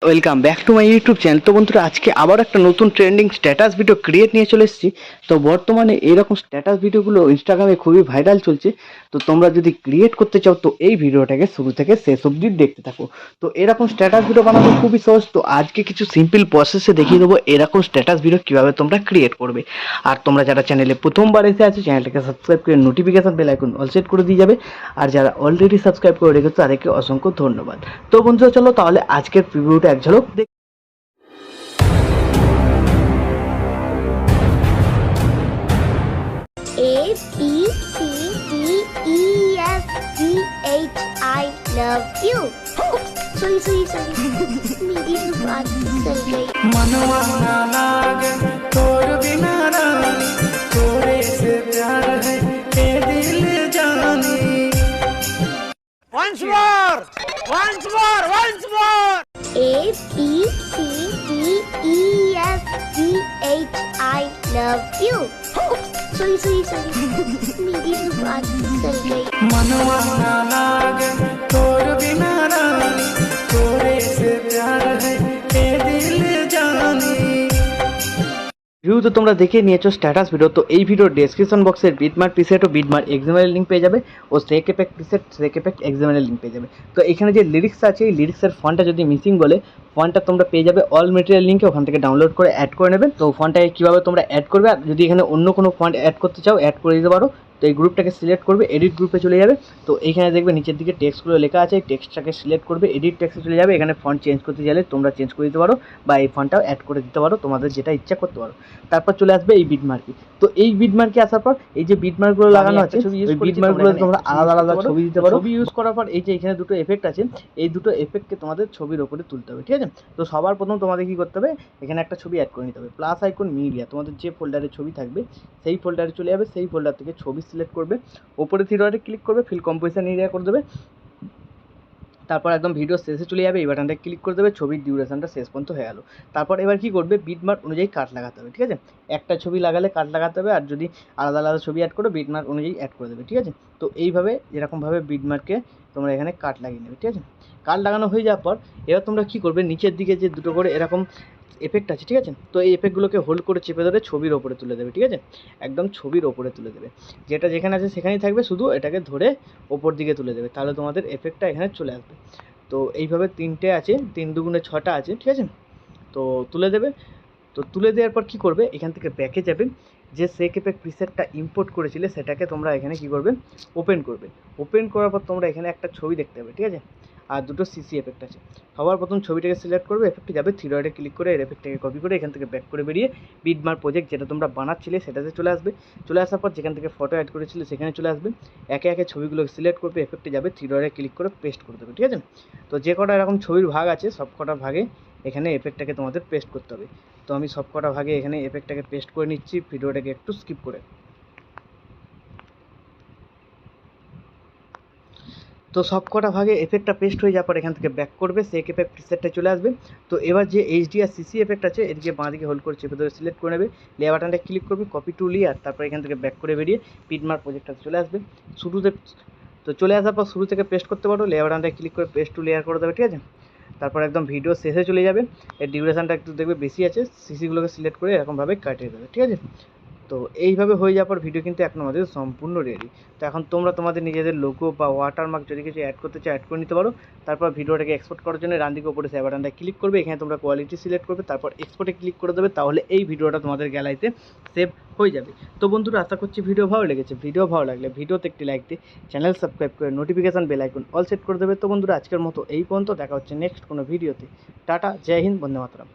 Welcome back to my YouTube channel. তো বন্ধুরা, আজকে আবার একটা নতুন ট্রেন্ডিং স্ট্যাটাস ভিডিও ক্রিয়েট নিয়ে চলে এসেছি। তো বর্তমানে এরকম স্ট্যাটাস ভিডিওগুলো ইনস্টাগ্রামে খুবই ভাইরাল চলছে। তো তোমরা যদি ক্রিয়েট করতে চাও তো এই ভিডিওটাকে শুরু থেকে শেষ অবধি দেখতে থাকো। তো এরকম স্ট্যাটাস ভিডিও বানানো খুবই সহজ। তো আজকে কিছু সিম্পল প্রসেসে দেখিয়ে দেবো এরকম স্ট্যাটাস ভিডিও কীভাবে তোমরা ক্রিয়েট করবে। আর তোমরা যারা চ্যানেলে প্রথমবার এসে আছো, চ্যানেলটাকে সাবস্ক্রাইব করে notification bell icon all set করে দিয়ে যাবে। আর যারা অলরেডি সাবস্ক্রাইব করে রেখেছো তাদেরকে অসংখ্য ধন্যবাদ। তো বন্ধুরা, চলো তাহলে আজকের ভিডিওটা এক ঝলক দেখ। A B C D E F G H I love you. Sorry. मेरी जुबान चल गई। मनवा ना लागे तोर बिना रानी, तोरे से प्यार है ए दिल जानी। Once more. A B C D E F G H I love you. Sorry. मेरी जुबान चल गई। मनवा ना लागे तोर बिना रानी, तोरे से प्यार है ए दिल जानी। ভিউ তো তোমরা দেখে নিয়েছো স্ট্যাটাস ভিডিও। তো এই ভিডিওর ডেসক্রিপশন বক্সের বিটমার্ক প্রিসেট ও বিটমার্ক এক্সামের লিঙ্ক পেয়ে যাবে, ও সেক এফেক্ট প্রিসেট সেক এফেক্ট এক্সামের লিঙ্ক পেয়ে যাবে। তো এখানে যে লিরিক্স আছে, এই লিরিক্সের ফন্টটা যদি মিসিং বলে, ফন্টটা তোমরা পেয়ে যাবে অল মেটেরিয়াল লিঙ্কে, ওখান থেকে ডাউনলোড করে অ্যাড করে নেবে। তো ফন্টটাকে কীভাবে তোমরা অ্যাড করবে, আর যদি এখানে অন্য কোনো ফন্ট অ্যাড করতে চাও অ্যাড করে দিতে পারো। তো এই গ্রুপটাকে সিলেক্ট করবে, এডিট গ্রুপে চলে যাবে। তো এইখানে দেখবে নিচের দিকে টেক্সটগুলো লেখা আছে, এই টেক্সটটাকে সিলেক্ট করবে, এডিট টেক্সটে চলে যাবে। এখানে ফন্ট চেঞ্জ করতে চাইলে তোমরা চেঞ্জ করে দিতে পারো, বা এই ফন্টটাও অ্যাড করে দিতে পারো, তোমাদের যেটা ইচ্ছা করতে পারো। তারপর চলে আসবে এই বিটমার্কে। তো এই বিটমার্কে আসার পর এই যে বিটমার্কগুলো লাগানো আছে, ওই বিটমার্কগুলো তোমরা আলাদা ছবি দিতে পারো। ছবি ইউজ করার পর এই যে এখানে দুটো এফেক্ট আছে, এই দুটো এফেক্টকে তোমাদের ছবির ওপরে তুলতে হবে, ঠিক আছে? তো সবার প্রথম তোমাদের কী করতে হবে, এখানে একটা ছবি অ্যাড করে নিতে হবে। প্লাস আইকন মিডিয়া, তোমাদের যে ফোল্ডারে ছবি থাকবে সেই ফোল্ডারে চলে যাবে, সেই ফোল্ডার থেকে ছবি সিলেক্ট করবে, ওপরে থ্রি ডটে ক্লিক করবে, ফিল কম্পোজিশন এরিয়া করে দেবে। তারপর একদম ভিডিও শেষে চলে যাবে, এই বাটনটা ক্লিক করে দেবে, ছবির ডিউরেশনটা শেষ পর্যন্ত হয়ে গেল। তারপর এবার কী করবে, বিটমার্ক অনুযায়ী কাট লাগাতে হবে, ঠিক আছে? একটা ছবি লাগালে কাট লাগাতে হবে, আর যদি আলাদা ছবি অ্যাড করো বিটমার্ক অনুযায়ী অ্যাড করে দেবে, ঠিক আছে? তো এইভাবে এরকমভাবে বিটমার্ককে তোমরা এখানে কাট লাগিয়ে নেবে, ঠিক আছে? কাট লাগানো হয়ে যাওয়ার পর এবার তোমরা কী করবে, নিচের দিকে যে দুটো করে এরকম এফেক্ট আছে, ঠিক আছে? তো এই এফেক্টগুলোকে হোল্ড করে চেপে ধরে ছবির ওপরে তুলে দেবে, ঠিক আছে? একদম ছবির ওপরে তুলে দেবে, যেটা যেখানে আছে সেখানেই থাকবে, শুধু এটাকে ধরে ওপর দিকে তুলে দেবে, তাহলে তোমাদের এফেক্টটা এখানে চলে আসবে। তো এইভাবে তিনটে আছে, 3 দুগুণে 6টা আছে, ঠিক আছে? তো তুলে দেবে। তো তুলে দেওয়ার পর কী করবে, এখান থেকে ব্যাকে যাবে, যে সেক এফেক্ট প্রিসেটটা ইম্পোর্ট করেছিলে সেটাকে তোমরা এখানে কী করবে, ওপেন করবে। ওপেন করার পর তোমরা এখানে একটা ছবি দেখতে পাবে, ঠিক আছে? আর দুটো সিসি এফেক্ট আছে। সবার প্রথম ছবিটাকে সিলেক্ট করবে, এফেক্টে যাবে, থ্রি ডটে ক্লিক করে এর এফেক্টটাকে কপি করে এখান থেকে ব্যাক করে বেরিয়ে বিটমার্ক প্রজেক্ট যেটা তোমরা বানাচ্ছিলে সেটাতে চলে আসবে। চলে আসার পর যেখান থেকে ফটো অ্যাড করেছিলে সেখানে চলে আসবে, একে একে ছবিগুলো সিলেক্ট করবে, এফেক্টে যাবে, থ্রি ডটে ক্লিক করে পেস্ট করে দেবে, ঠিক আছে? তো যে কটা এরকম ছবির ভাগ আছে সব কটা ভাগে এখানে এফেক্টটাকে তোমাদের পেস্ট করতে হবে। তো আমি সব কটা ভাগে এখানে এফেক্টটাকে পেস্ট করে নিচ্ছি, ভিডিওটাকে একটু স্কিপ করে। তো সব কটা ভাগে এফেক্টটা পেস্ট হয়ে যাওয়ার পর এখান থেকে ব্যাক করবে, সেক এফেক্ট প্রিসেটটা চলে আসবে। তো এবার যে এইচডি আর সিসি এফেক্ট আছে এদিকে বাঁদিকে হোল্ড করে চেপে ধরে সিলেক্ট করে নেবে, লেয়ার বাটনটা ক্লিক করবে, কপি টু লেয়ার, তারপর এখান থেকে ব্যাক করে বেরিয়ে বিটমার্ক প্রজেক্টটা চলে আসবে শুরুতে। তো চলে আসার পর শুরু থেকে পেস্ট করতে পারো, লেয়ার বাটনটা ক্লিক করে পেস্ট টু লেয়ার করে দেবে, ঠিক আছে? তারপর একদম ভিডিও শেষে চলে যাবে, এর ডিউরেশনটা একটু দেখবে বেশি আছে, সিসিগুলোকে সিলেক্ট করে এরকমভাবে কাটিয়ে দেবে, ঠিক আছে? তো এইভাবে হয়ে যাওয়ার পর ভিডিও কিন্তু এখন আমাদের সম্পূর্ণ রেডি। তো এখন তোমরা তোমাদের নিজেদের লোগো বা ওয়াটারমার্ক যদি কিছু অ্যাড করতে চাও অ্যাড করে নিতে পারো। তারপর ভিডিওটাকে এক্সপোর্ট করার জন্য ডান দিকে উপরে সেভ বাটনটা ক্লিক করবে, এখানে তোমরা কোয়ালিটি সিলেক্ট করবে, তারপর এক্সপোর্টে ক্লিক করে দেবে, তাহলে এই ভিডিওটা তোমাদের গ্যালারিতে সেভ হয়ে যাবে। তো বন্ধুরা, আশা করছি ভিডিও ভালো লেগেছে। ভিডিও ভালো লাগলে ভিডিওতে একটি লাইক দিয়ে চ্যানেল সাবস্ক্রাইব করে notification bell icon all set করে দেবে। তো বন্ধুরা, আজকের মতো এই পর্যন্ত, দেখা হচ্ছে নেক্সট কোনো ভিডিওতে। টাটা, জয় হিন্দ, বন্দে মাতরম।